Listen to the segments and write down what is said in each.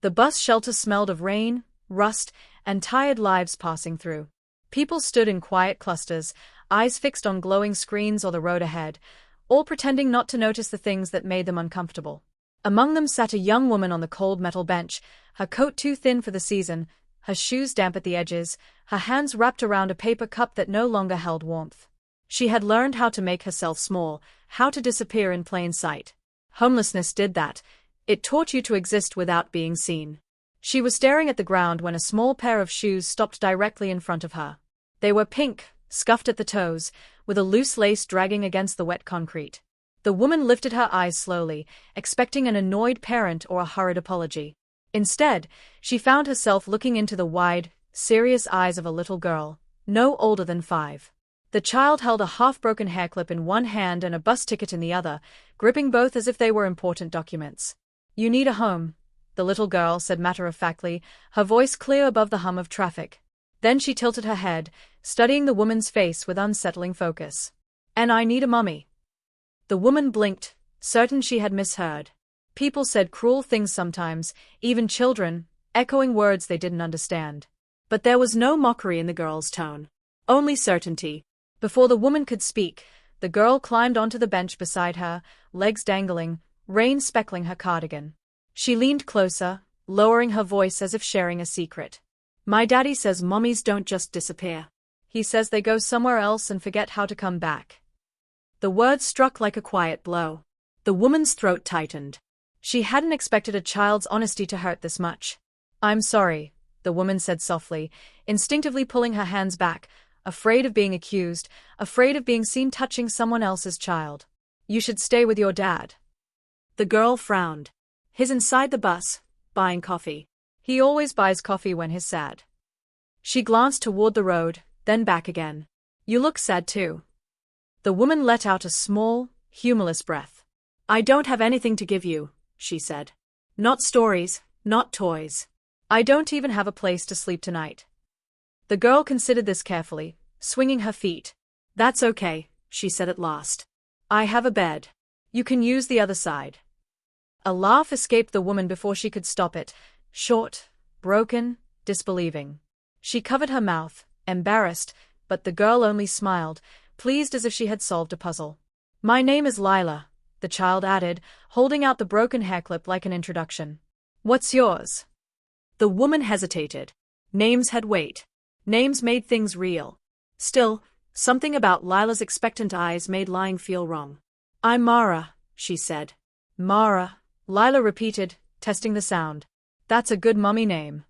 The bus shelter smelled of rain, rust, and tired lives passing through. People stood in quiet clusters, eyes fixed on glowing screens or the road ahead, all pretending not to notice the things that made them uncomfortable. Among them sat a young woman on the cold metal bench, her coat too thin for the season, her shoes damp at the edges, her hands wrapped around a paper cup that no longer held warmth. She had learned how to make herself small, how to disappear in plain sight. Homelessness did that. It taught you to exist without being seen. She was staring at the ground when a small pair of shoes stopped directly in front of her. They were pink, scuffed at the toes, with a loose lace dragging against the wet concrete. The woman lifted her eyes slowly, expecting an annoyed parent or a hurried apology. Instead, she found herself looking into the wide, serious eyes of a little girl, no older than 5. The child held a half-broken hairclip in one hand and a bus ticket in the other, gripping both as if they were important documents. "You need a home," the little girl said matter-of-factly, her voice clear above the hum of traffic. Then she tilted her head, studying the woman's face with unsettling focus. "And I need a mummy." The woman blinked, certain she had misheard. People said cruel things sometimes, even children, echoing words they didn't understand. But there was no mockery in the girl's tone. Only certainty. Before the woman could speak, the girl climbed onto the bench beside her, legs dangling, rain speckling her cardigan. She leaned closer, lowering her voice as if sharing a secret. "My daddy says mummies don't just disappear. He says they go somewhere else and forget how to come back." The words struck like a quiet blow. The woman's throat tightened. She hadn't expected a child's honesty to hurt this much. "I'm sorry," the woman said softly, instinctively pulling her hands back, afraid of being accused, afraid of being seen touching someone else's child. "You should stay with your dad." The girl frowned. "He's inside the bus, buying coffee. He always buys coffee when he's sad." She glanced toward the road, then back again. "You look sad too." The woman let out a small, humorless breath. "I don't have anything to give you," she said. "Not stories, not toys. I don't even have a place to sleep tonight." The girl considered this carefully, swinging her feet. "That's okay," she said at last. "I have a bed. You can use the other side." A laugh escaped the woman before she could stop it, short, broken, disbelieving. She covered her mouth, embarrassed, but the girl only smiled, pleased as if she had solved a puzzle. "My name is Lila," the child added, holding out the broken hairclip like an introduction. "What's yours?" The woman hesitated. Names had weight. Names made things real. Still, something about Lila's expectant eyes made lying feel wrong. "I'm Mara," she said. "Mara," Lila repeated, testing the sound. "That's a good mummy name."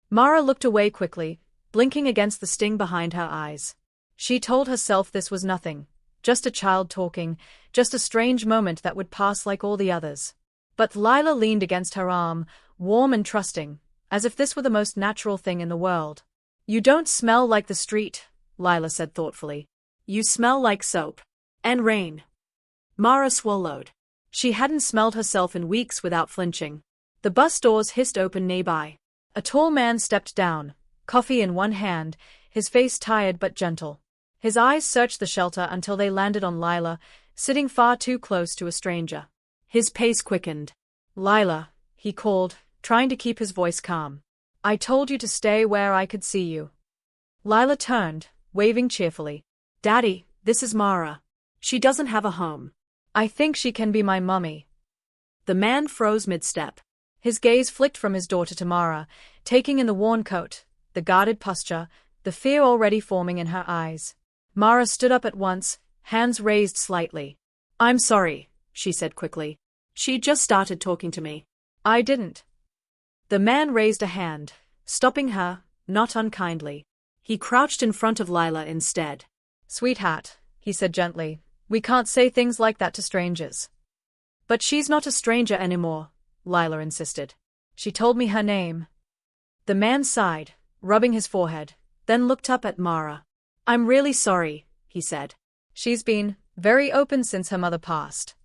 Mara looked away quickly, blinking against the sting behind her eyes. She told herself this was nothing, just a child talking, just a strange moment that would pass like all the others. But Lila leaned against her arm, warm and trusting, as if this were the most natural thing in the world. "You don't smell like the street," Lila said thoughtfully. "You smell like soap. And rain." Mara swallowed. She hadn't smelled herself in weeks without flinching. The bus doors hissed open nearby. A tall man stepped down, coffee in one hand, his face tired but gentle. His eyes searched the shelter until they landed on Lila, sitting far too close to a stranger. His pace quickened. "Lila," he called, trying to keep his voice calm. "I told you to stay where I could see you." Lila turned, waving cheerfully. "Daddy, this is Mara. She doesn't have a home. I think she can be my mummy." The man froze mid-step. His gaze flicked from his daughter to Mara, taking in the worn coat, the guarded posture, the fear already forming in her eyes. Mara stood up at once, hands raised slightly. "I'm sorry," she said quickly. "She just started talking to me." "I didn't." The man raised a hand, stopping her, not unkindly. He crouched in front of Lila instead. "Sweetheart," he said gently, "we can't say things like that to strangers." "But she's not a stranger anymore," Lila insisted. "She told me her name." The man sighed, rubbing his forehead, then looked up at Mara. "I'm really sorry," he said. "She's been very open since her mother passed."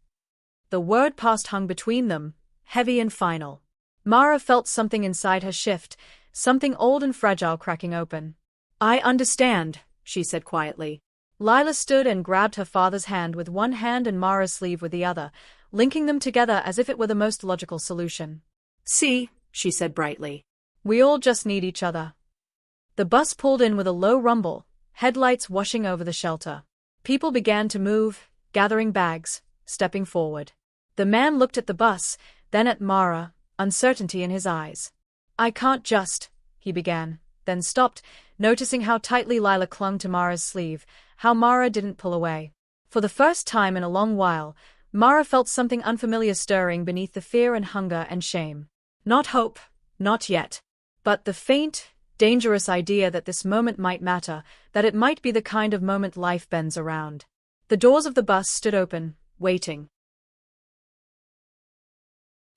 The word past hung between them, heavy and final. Mara felt something inside her shift, something old and fragile cracking open. "I understand," she said quietly. Lila stood and grabbed her father's hand with one hand and Mara's sleeve with the other, linking them together as if it were the most logical solution. "See," she said brightly. We all just need each other. The bus pulled in with a low rumble, headlights washing over the shelter. People began to move, gathering bags, stepping forward. The man looked at the bus, then at Mara, uncertainty in his eyes. I can't just, he began, then stopped, noticing how tightly Lila clung to Mara's sleeve, how Mara didn't pull away. For the first time in a long while, Mara felt something unfamiliar stirring beneath the fear and hunger and shame. Not hope, not yet, but the faint, dangerous idea that this moment might matter, that it might be the kind of moment life bends around. The doors of the bus stood open, waiting.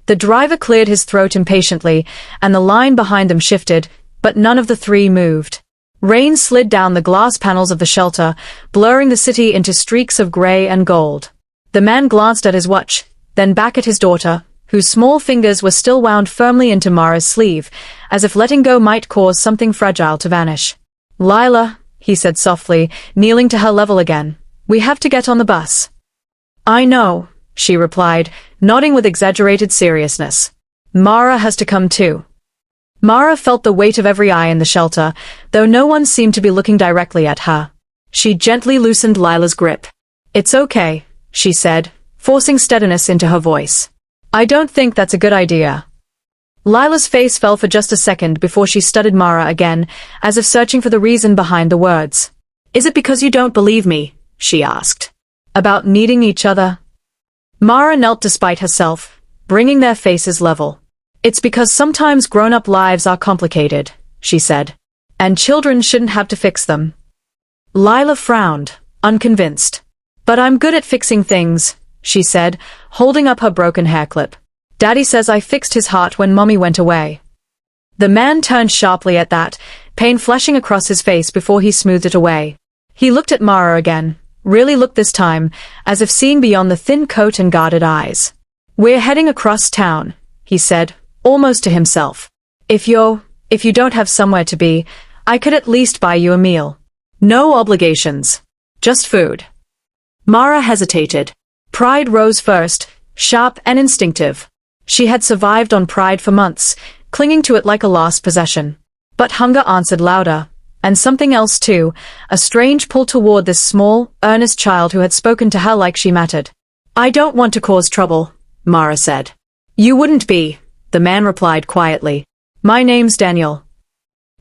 The driver cleared his throat impatiently, and the line behind them shifted, but none of the three moved. Rain slid down the glass panels of the shelter, blurring the city into streaks of gray and gold. The man glanced at his watch, then back at his daughter, whose small fingers were still wound firmly into Mara's sleeve, as if letting go might cause something fragile to vanish. Lila, he said softly, kneeling to her level again, we have to get on the bus. I know, she replied, nodding with exaggerated seriousness. Mara has to come too. Mara felt the weight of every eye in the shelter, though no one seemed to be looking directly at her. She gently loosened Lila's grip. It's okay, she said, forcing steadiness into her voice. I don't think that's a good idea. Lila's face fell for just a second before she studied Mara again, as if searching for the reason behind the words. Is it because you don't believe me? She asked. About needing each other? Mara knelt despite herself, bringing their faces level. It's because sometimes grown-up lives are complicated, she said. And children shouldn't have to fix them. Lila frowned, unconvinced. But I'm good at fixing things, she said, holding up her broken hair clip. Daddy says I fixed his heart when Mommy went away. The man turned sharply at that, pain flashing across his face before he smoothed it away. He looked at Mara again, really looked this time, as if seeing beyond the thin coat and guarded eyes. We're heading across town, he said, almost to himself. If you don't have somewhere to be, I could at least buy you a meal. No obligations. Just food. Mara hesitated. Pride rose first, sharp and instinctive. She had survived on pride for months, clinging to it like a lost possession. But hunger answered louder, and something else too, a strange pull toward this small, earnest child who had spoken to her like she mattered. I don't want to cause trouble, Mara said. You wouldn't be, the man replied quietly. My name's Daniel.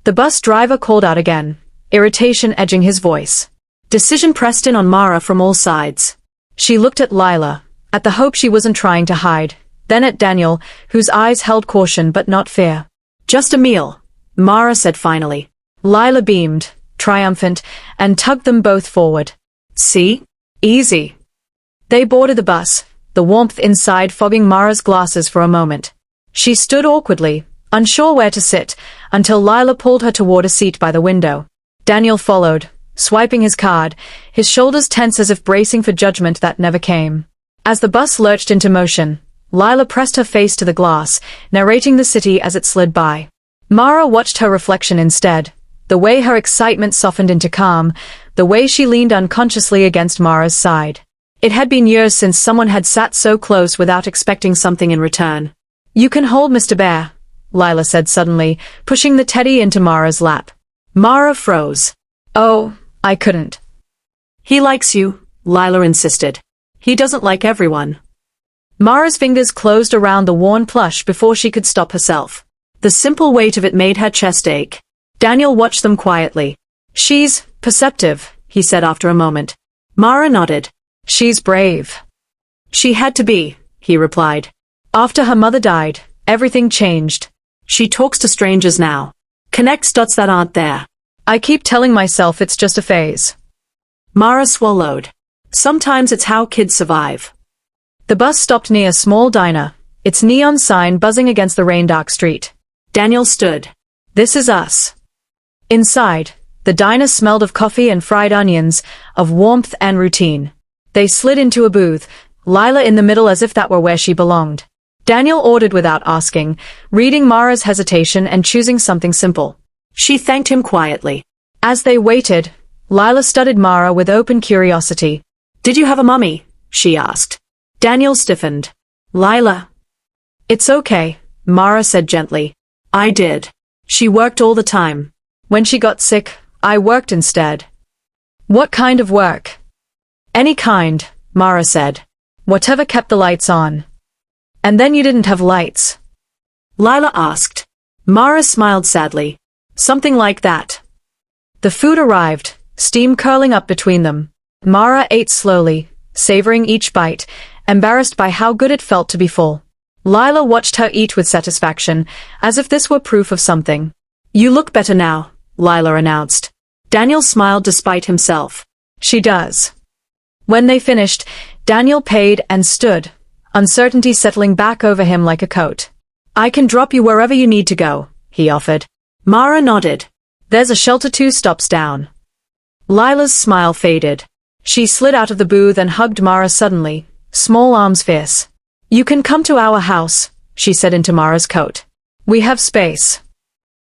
The bus driver called out again, irritation edging his voice. Decision pressed in on Mara from all sides. She looked at Lila, at the hope she wasn't trying to hide, then at Daniel, whose eyes held caution but not fear. Just a meal, Mara said finally. Lila beamed, triumphant, and tugged them both forward. See? Easy. They boarded the bus, the warmth inside fogging Mara's glasses for a moment. She stood awkwardly, unsure where to sit, until Lila pulled her toward a seat by the window. Daniel followed, swiping his card, his shoulders tense as if bracing for judgment that never came. As the bus lurched into motion, Lila pressed her face to the glass, narrating the city as it slid by. Mara watched her reflection instead, the way her excitement softened into calm, the way she leaned unconsciously against Mara's side. It had been years since someone had sat so close without expecting something in return. You can hold Mr. Bear, Lila said suddenly, pushing the teddy into Mara's lap. Mara froze. Oh, I couldn't. He likes you, Lila insisted. He doesn't like everyone. Mara's fingers closed around the worn plush before she could stop herself. The simple weight of it made her chest ache. Daniel watched them quietly. She's perceptive, he said after a moment. Mara nodded. She's brave. She had to be, he replied. After her mother died, everything changed. She talks to strangers now. Connects dots that aren't there. I keep telling myself it's just a phase. Mara swallowed. Sometimes it's how kids survive. The bus stopped near a small diner, its neon sign buzzing against the rain-dark street. Daniel stood. This is us. Inside, the diner smelled of coffee and fried onions, of warmth and routine. They slid into a booth, Lila in the middle as if that were where she belonged. Daniel ordered without asking, reading Mara's hesitation and choosing something simple. She thanked him quietly. As they waited, Lila studied Mara with open curiosity. Did you have a mummy? She asked. Daniel stiffened. Lila. It's okay, Mara said gently. I did. She worked all the time. When she got sick, I worked instead. What kind of work? Any kind, Mara said. Whatever kept the lights on. And then you didn't have lights? Lila asked. Mara smiled sadly. Something like that. The food arrived, steam curling up between them. Mara ate slowly, savoring each bite, embarrassed by how good it felt to be full. Lila watched her eat with satisfaction, as if this were proof of something. You look better now, Lila announced. Daniel smiled despite himself. She does. When they finished, Daniel paid and stood, uncertainty settling back over him like a coat. I can drop you wherever you need to go, he offered. Mara nodded. There's a shelter 2 stops down. Lila's smile faded. She slid out of the booth and hugged Mara suddenly, small arms fierce. You can come to our house, she said into Mara's coat. We have space.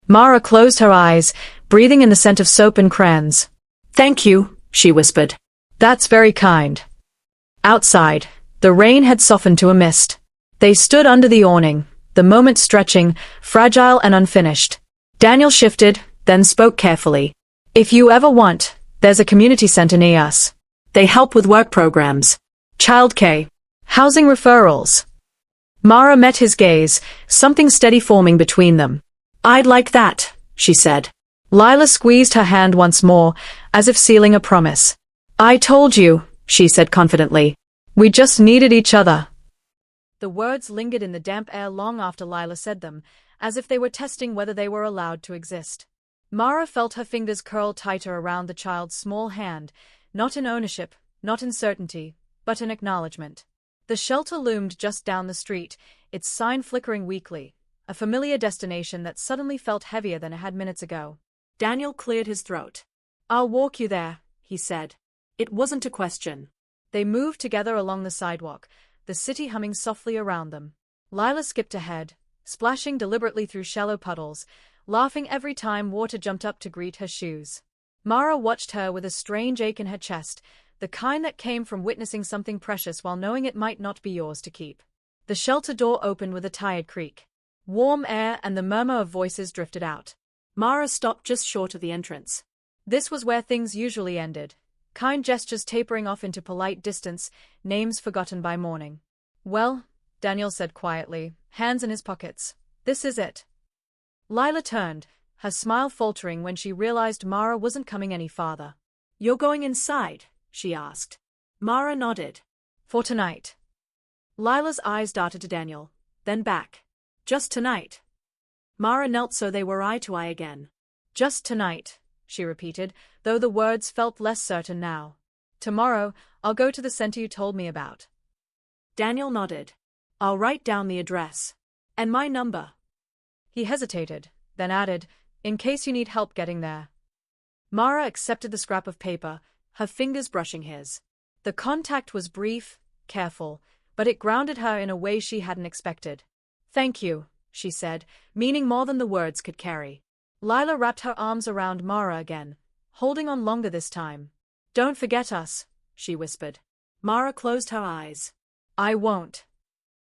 Mara closed her eyes, breathing in the scent of soap and crayons. Thank you, she whispered. That's very kind. Outside, the rain had softened to a mist. They stood under the awning, the moment stretching, fragile and unfinished. Daniel shifted, then spoke carefully. If you ever want, there's a community center near us. They help with work programs, childcare, housing referrals. Mara met his gaze, something steady forming between them. I'd like that, she said. Lila squeezed her hand once more, as if sealing a promise. I told you, she said confidently. We just needed each other. The words lingered in the damp air long after Lila said them, as if they were testing whether they were allowed to exist. Mara felt her fingers curl tighter around the child's small hand, not in ownership, not in certainty, but in acknowledgement. The shelter loomed just down the street, its sign flickering weakly, a familiar destination that suddenly felt heavier than it had minutes ago. Daniel cleared his throat. I'll walk you there, he said. It wasn't a question. They moved together along the sidewalk, the city humming softly around them. Lila skipped ahead, splashing deliberately through shallow puddles, laughing every time water jumped up to greet her shoes. Mara watched her with a strange ache in her chest, the kind that came from witnessing something precious while knowing it might not be yours to keep. The shelter door opened with a tired creak. Warm air and the murmur of voices drifted out. Mara stopped just short of the entrance. This was where things usually ended, kind gestures tapering off into polite distance, names forgotten by morning. Well, Daniel said quietly, hands in his pockets. This is it. Lila turned, her smile faltering when she realized Mara wasn't coming any farther. You're going inside? She asked. Mara nodded. For tonight. Lila's eyes darted to Daniel, then back. Just tonight. Mara knelt so they were eye to eye again. Just tonight, she repeated, though the words felt less certain now. Tomorrow, I'll go to the center you told me about. Daniel nodded. I'll write down the address. And my number. He hesitated, then added, in case you need help getting there. Mara accepted the scrap of paper, her fingers brushing his. The contact was brief, careful, but it grounded her in a way she hadn't expected. Thank you, she said, meaning more than the words could carry. Lila wrapped her arms around Mara again, holding on longer this time. Don't forget us, she whispered. Mara closed her eyes. I won't.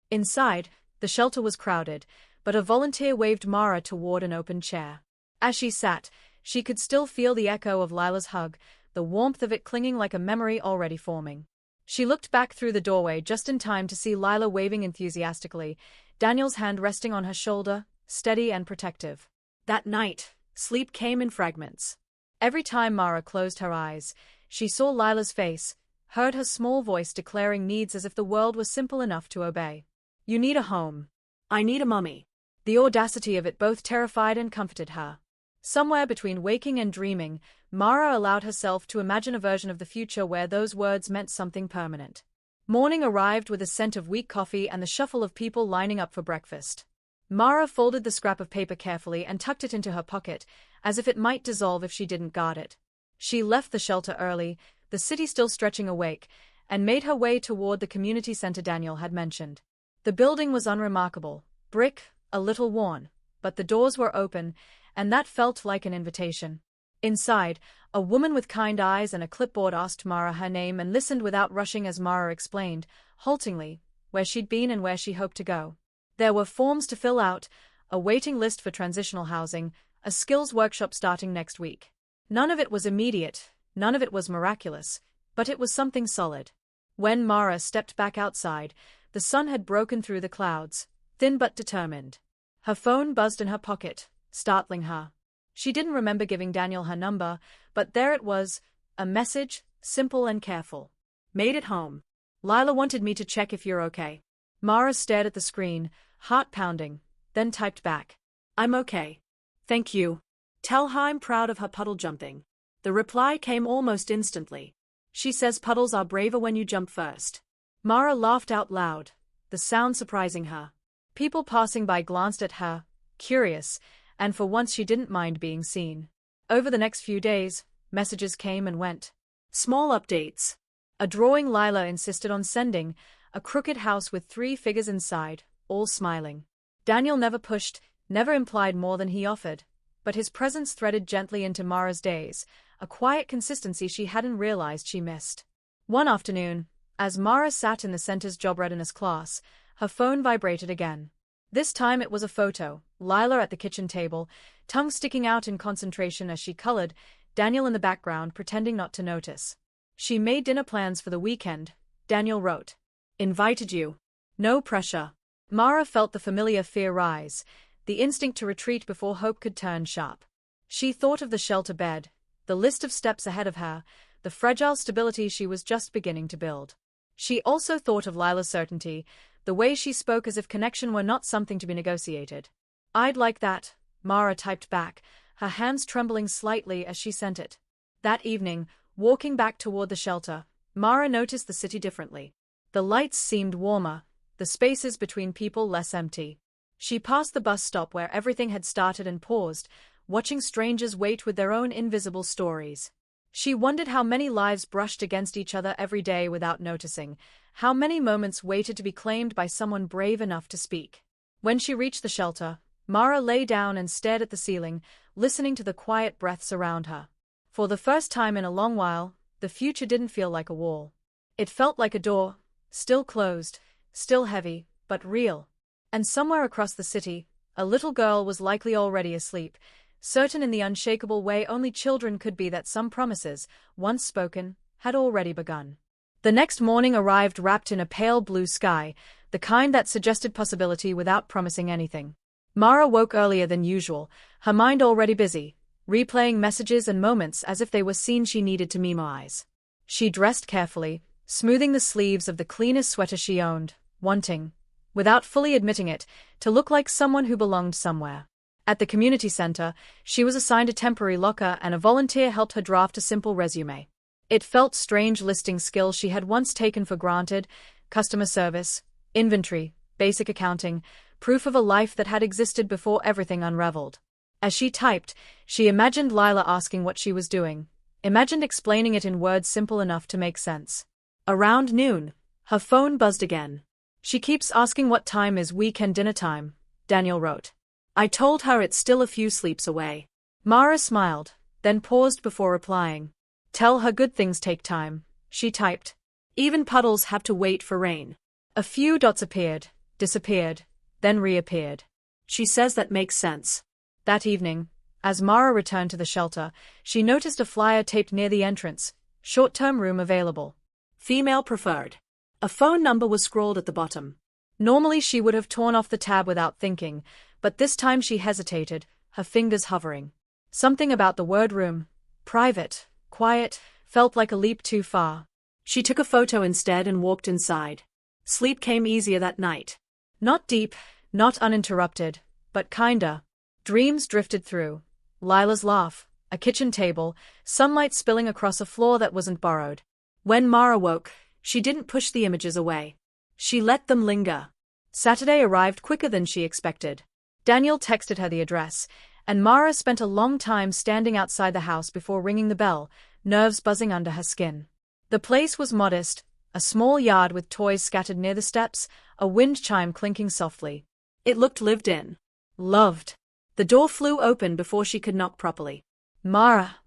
Inside, the shelter was crowded, but a volunteer waved Mara toward an open chair. As she sat, she could still feel the echo of Lila's hug, the warmth of it clinging like a memory already forming. She looked back through the doorway just in time to see Lila waving enthusiastically, Daniel's hand resting on her shoulder, steady and protective. That night, sleep came in fragments. Every time Mara closed her eyes, she saw Lila's face, heard her small voice declaring needs as if the world was simple enough to obey. You need a home. I need a mummy. The audacity of it both terrified and comforted her. Somewhere between waking and dreaming, Mara allowed herself to imagine a version of the future where those words meant something permanent. Morning arrived with a scent of weak coffee and the shuffle of people lining up for breakfast. Mara folded the scrap of paper carefully and tucked it into her pocket, as if it might dissolve if she didn't guard it. She left the shelter early, the city still stretching awake, and made her way toward the community center Daniel had mentioned. The building was unremarkable, brick, a little worn, but the doors were open, and that felt like an invitation. Inside, a woman with kind eyes and a clipboard asked Mara her name and listened without rushing as Mara explained, haltingly, where she'd been and where she hoped to go. There were forms to fill out, a waiting list for transitional housing, a skills workshop starting next week. None of it was immediate, none of it was miraculous, but it was something solid. When Mara stepped back outside, the sun had broken through the clouds, thin but determined. Her phone buzzed in her pocket, startling her. She didn't remember giving Daniel her number, but there it was, a message, simple and careful. Made it home. Lila wanted me to check if you're okay. Mara stared at the screen, heart pounding, then typed back. I'm okay. Thank you. Tell her I'm proud of her puddle jumping. The reply came almost instantly. She says puddles are braver when you jump first. Mara laughed out loud, the sound surprising her. People passing by glanced at her, curious, and for once she didn't mind being seen. Over the next few days, messages came and went. Small updates. A drawing Lila insisted on sending, a crooked house with 3 figures inside, all smiling. Daniel never pushed, never implied more than he offered, but his presence threaded gently into Mara's days, a quiet consistency she hadn't realized she missed. One afternoon, as Mara sat in the center's job readiness class, her phone vibrated again. This time it was a photo, Lila at the kitchen table, tongue sticking out in concentration as she colored, Daniel in the background pretending not to notice. She made dinner plans for the weekend, Daniel wrote. Invited you. No pressure. Mara felt the familiar fear rise, the instinct to retreat before hope could turn sharp. She thought of the shelter bed, the list of steps ahead of her, the fragile stability she was just beginning to build. She also thought of Lila's certainty, the way she spoke as if connection were not something to be negotiated. I'd like that, Mara typed back, her hands trembling slightly as she sent it. That evening, walking back toward the shelter, Mara noticed the city differently. The lights seemed warmer, the spaces between people less empty. She passed the bus stop where everything had started and paused, watching strangers wait with their own invisible stories. She wondered how many lives brushed against each other every day without noticing, how many moments waited to be claimed by someone brave enough to speak. When she reached the shelter, Mara lay down and stared at the ceiling, listening to the quiet breaths around her. For the first time in a long while, the future didn't feel like a wall. It felt like a door, still closed, still heavy, but real. And somewhere across the city, a little girl was likely already asleep, certain in the unshakable way only children could be that some promises, once spoken, had already begun. The next morning arrived wrapped in a pale blue sky, the kind that suggested possibility without promising anything. Mara woke earlier than usual, her mind already busy, replaying messages and moments as if they were scenes she needed to memorize. She dressed carefully, smoothing the sleeves of the cleanest sweater she owned, wanting, without fully admitting it, to look like someone who belonged somewhere. At the community center, she was assigned a temporary locker and a volunteer helped her draft a simple resume. It felt strange listing skills she had once taken for granted: customer service, inventory, basic accounting, proof of a life that had existed before everything unraveled. As she typed, she imagined Lila asking what she was doing, imagined explaining it in words simple enough to make sense. Around noon, her phone buzzed again. She keeps asking what time is weekend dinner time, Daniel wrote. I told her it's still a few sleeps away. Mara smiled, then paused before replying. Tell her good things take time, she typed. Even puddles have to wait for rain. A few dots appeared, disappeared, then reappeared. She says that makes sense. That evening, as Mara returned to the shelter, she noticed a flyer taped near the entrance, short-term room available. Female preferred. A phone number was scrawled at the bottom. Normally she would have torn off the tab without thinking, but this time she hesitated, her fingers hovering. Something about the word room, private, quiet, felt like a leap too far. She took a photo instead and walked inside. Sleep came easier that night. Not deep, not uninterrupted, but kinda. Dreams drifted through. Lila's laugh, a kitchen table, sunlight spilling across a floor that wasn't borrowed. When Mara woke, she didn't push the images away. She let them linger. Saturday arrived quicker than she expected. Daniel texted her the address, and Mara spent a long time standing outside the house before ringing the bell, nerves buzzing under her skin. The place was modest, a small yard with toys scattered near the steps, a wind chime clinking softly. It looked lived in. Loved. The door flew open before she could knock properly. Mara!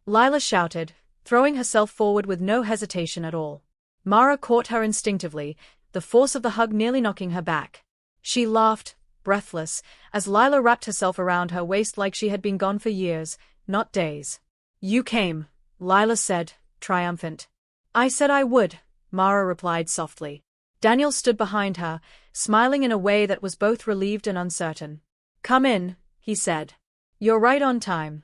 Lila shouted, throwing herself forward with no hesitation at all. Mara caught her instinctively, the force of the hug nearly knocking her back. She laughed, breathless, as Lila wrapped herself around her waist like she had been gone for years, not days. You came, Lila said, triumphant. I said I would, Mara replied softly. Daniel stood behind her, smiling in a way that was both relieved and uncertain. Come in, he said. You're right on time.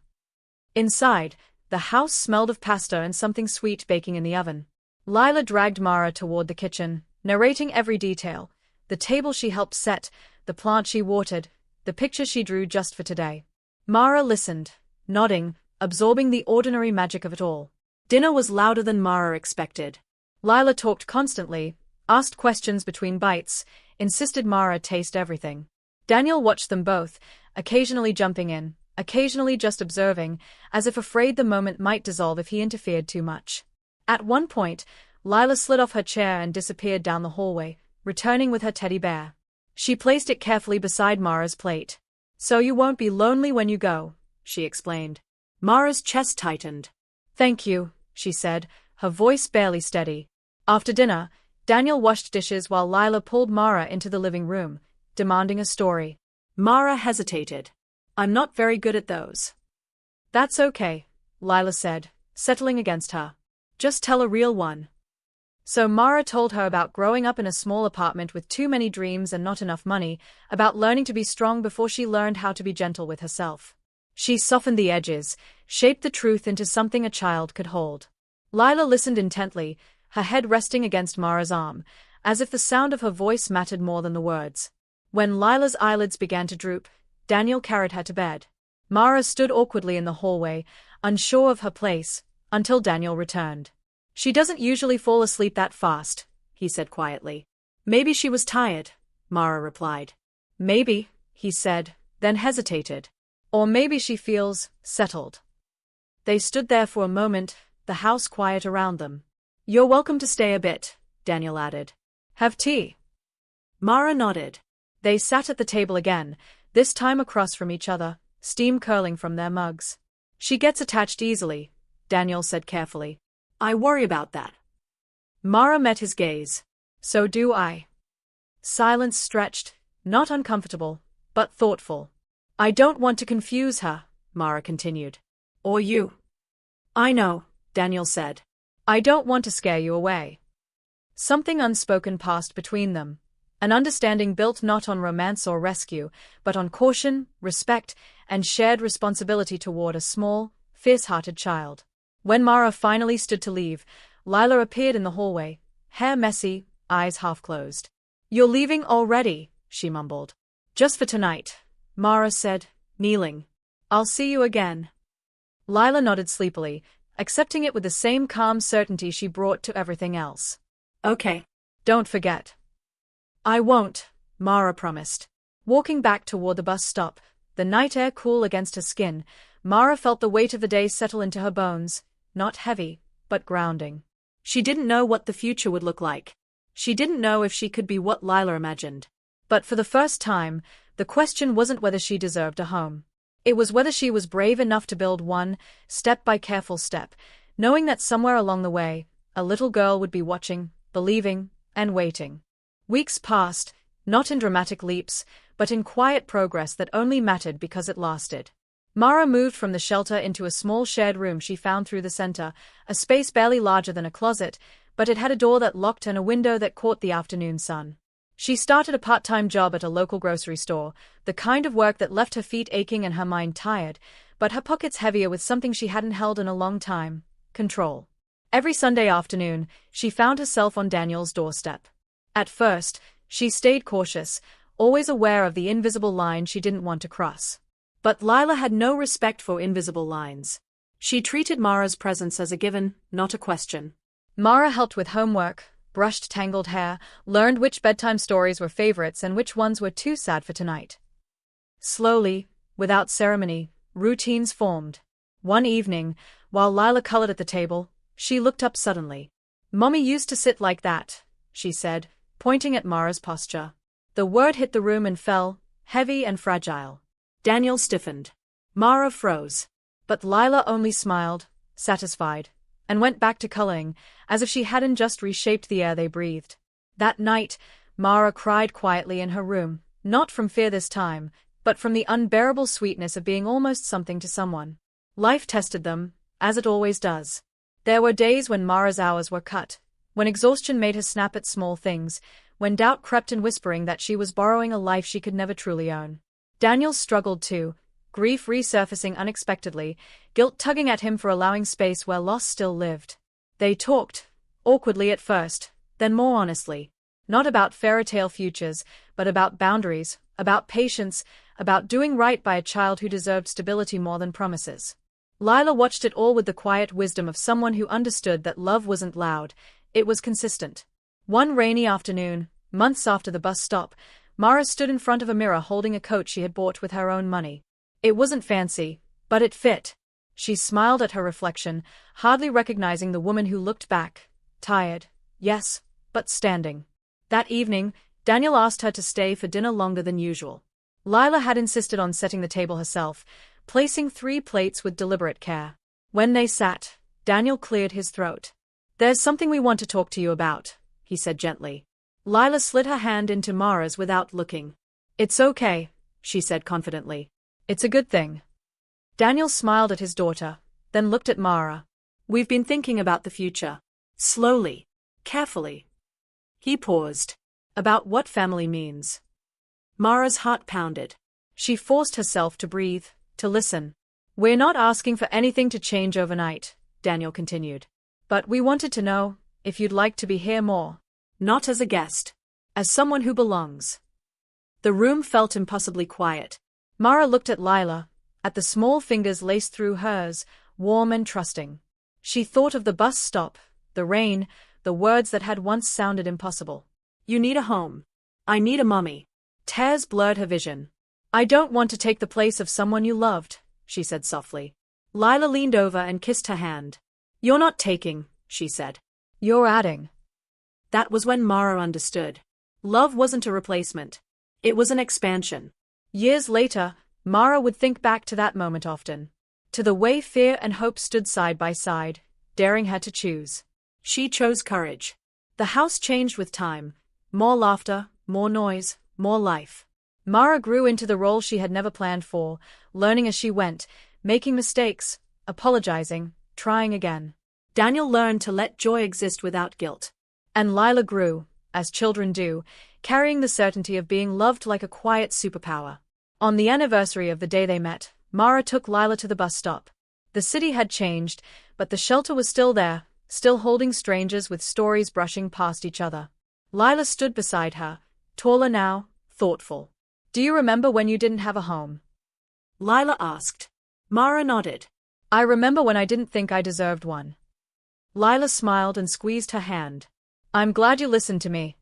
Inside, the house smelled of pasta and something sweet baking in the oven. Lila dragged Mara toward the kitchen, narrating every detail: the table she helped set, the plant she watered, the picture she drew just for today. Mara listened, nodding, absorbing the ordinary magic of it all. Dinner was louder than Mara expected. Lila talked constantly, asked questions between bites, insisted Mara taste everything. Daniel watched them both, occasionally jumping in, occasionally just observing, as if afraid the moment might dissolve if he interfered too much. At one point, Lila slid off her chair and disappeared down the hallway, returning with her teddy bear. She placed it carefully beside Mara's plate. So you won't be lonely when you go, she explained. Mara's chest tightened. Thank you, she said, her voice barely steady. After dinner, Daniel washed dishes while Lila pulled Mara into the living room, demanding a story. Mara hesitated. I'm not very good at those. That's okay, Lila said, settling against her. Just tell a real one. So Mara told her about growing up in a small apartment with too many dreams and not enough money, about learning to be strong before she learned how to be gentle with herself. She softened the edges, shaped the truth into something a child could hold. Lila listened intently, her head resting against Mara's arm, as if the sound of her voice mattered more than the words. When Lila's eyelids began to droop, Daniel carried her to bed. Mara stood awkwardly in the hallway, unsure of her place, until Daniel returned. She doesn't usually fall asleep that fast, he said quietly. Maybe she was tired, Mara replied. Maybe, he said, then hesitated. Or maybe she feels settled. They stood there for a moment, the house quiet around them. You're welcome to stay a bit, Daniel added. Have tea? Mara nodded. They sat at the table again, this time across from each other, steam curling from their mugs. She gets attached easily, Daniel said carefully. I worry about that. Mara met his gaze. So do I. Silence stretched, not uncomfortable, but thoughtful. I don't want to confuse her, Mara continued. Or you. I know, Daniel said. I don't want to scare you away. Something unspoken passed between them, an understanding built not on romance or rescue, but on caution, respect, and shared responsibility toward a small, fierce-hearted child. When Mara finally stood to leave, Lila appeared in the hallway, hair messy, eyes half-closed. You're leaving already, she mumbled. Just for tonight, Mara said, kneeling. I'll see you again. Lila nodded sleepily, accepting it with the same calm certainty she brought to everything else. Okay. Don't forget. I won't, Mara promised. Walking back toward the bus stop, the night air cool against her skin, Mara felt the weight of the day settle into her bones, not heavy, but grounding. She didn't know what the future would look like. She didn't know if she could be what Lila imagined. But for the first time, the question wasn't whether she deserved a home. It was whether she was brave enough to build one, step by careful step, knowing that somewhere along the way, a little girl would be watching, believing, and waiting. Weeks passed, not in dramatic leaps, but in quiet progress that only mattered because it lasted. Mara moved from the shelter into a small shared room she found through the center, a space barely larger than a closet, but it had a door that locked and a window that caught the afternoon sun. She started a part-time job at a local grocery store, the kind of work that left her feet aching and her mind tired, but her pockets heavier with something she hadn't held in a long time: control. Every Sunday afternoon, she found herself on Daniel's doorstep. At first, she stayed cautious, always aware of the invisible line she didn't want to cross. But Lila had no respect for invisible lines. She treated Mara's presence as a given, not a question. Mara helped with homework, brushed tangled hair, learned which bedtime stories were favorites and which ones were too sad for tonight. Slowly, without ceremony, routines formed. One evening, while Lila colored at the table, she looked up suddenly. Mommy used to sit like that, she said, pointing at Mara's posture. The word hit the room and fell, heavy and fragile. Daniel stiffened. Mara froze. But Lila only smiled, satisfied, and went back to coloring, as if she hadn't just reshaped the air they breathed. That night, Mara cried quietly in her room, Not from fear this time, but from the unbearable sweetness of being almost something to someone. Life tested them, as it always does. There were days when Mara's hours were cut, when exhaustion made her snap at small things, when doubt crept in whispering that she was borrowing a life she could never truly own. Daniel struggled too, grief resurfacing unexpectedly, guilt tugging at him for allowing space where loss still lived. They talked, awkwardly at first, then more honestly. Not about fairy tale futures, but about boundaries, about patience, about doing right by a child who deserved stability more than promises. Lila watched it all with the quiet wisdom of someone who understood that love wasn't loud, it was consistent. One rainy afternoon, months after the bus stop, Mara stood in front of a mirror holding a coat she had bought with her own money. It wasn't fancy, but it fit. She smiled at her reflection, hardly recognizing the woman who looked back, tired, yes, but standing. That evening, Daniel asked her to stay for dinner longer than usual. Lila had insisted on setting the table herself, placing 3 plates with deliberate care. When they sat, Daniel cleared his throat. "There's something we want to talk to you about," he said gently. Lila slid her hand into Mara's without looking. "It's okay," she said confidently. "It's a good thing." Daniel smiled at his daughter, then looked at Mara. "We've been thinking about the future. Slowly. Carefully." He paused. "About what family means." Mara's heart pounded. She forced herself to breathe, to listen. "We're not asking for anything to change overnight," Daniel continued. "But we wanted to know if you'd like to be here more. Not as a guest. As someone who belongs." The room felt impossibly quiet. Mara looked at Lila, at the small fingers laced through hers, warm and trusting. She thought of the bus stop, the rain, the words that had once sounded impossible. "You need a home. I need a mummy." Tears blurred her vision. "I don't want to take the place of someone you loved," she said softly. Lila leaned over and kissed her hand. "You're not taking," she said. "You're adding." That was when Mara understood. Love wasn't a replacement. It was an expansion. Years later, Mara would think back to that moment often. To the way fear and hope stood side by side, daring her to choose. She chose courage. The house changed with time. More laughter, more noise, more life. Mara grew into the role she had never planned for, learning as she went, making mistakes, apologizing, trying again. Daniel learned to let joy exist without guilt. And Lila grew, as children do, carrying the certainty of being loved like a quiet superpower. On the anniversary of the day they met, Mara took Lila to the bus stop. The city had changed, but the shelter was still there, still holding strangers with stories brushing past each other. Lila stood beside her, taller now, thoughtful. "Do you remember when you didn't have a home?" Lila asked. Mara nodded. "I remember when I didn't think I deserved one." Lila smiled and squeezed her hand. "I'm glad you listened to me."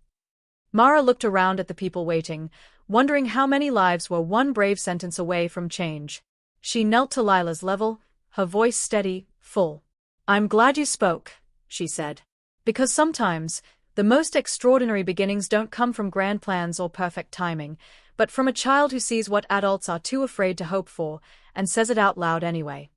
Mara looked around at the people waiting, wondering how many lives were one brave sentence away from change. She knelt to Lila's level, her voice steady, full. "I'm glad you spoke," she said. "Because sometimes, the most extraordinary beginnings don't come from grand plans or perfect timing, but from a child who sees what adults are too afraid to hope for, and says it out loud anyway."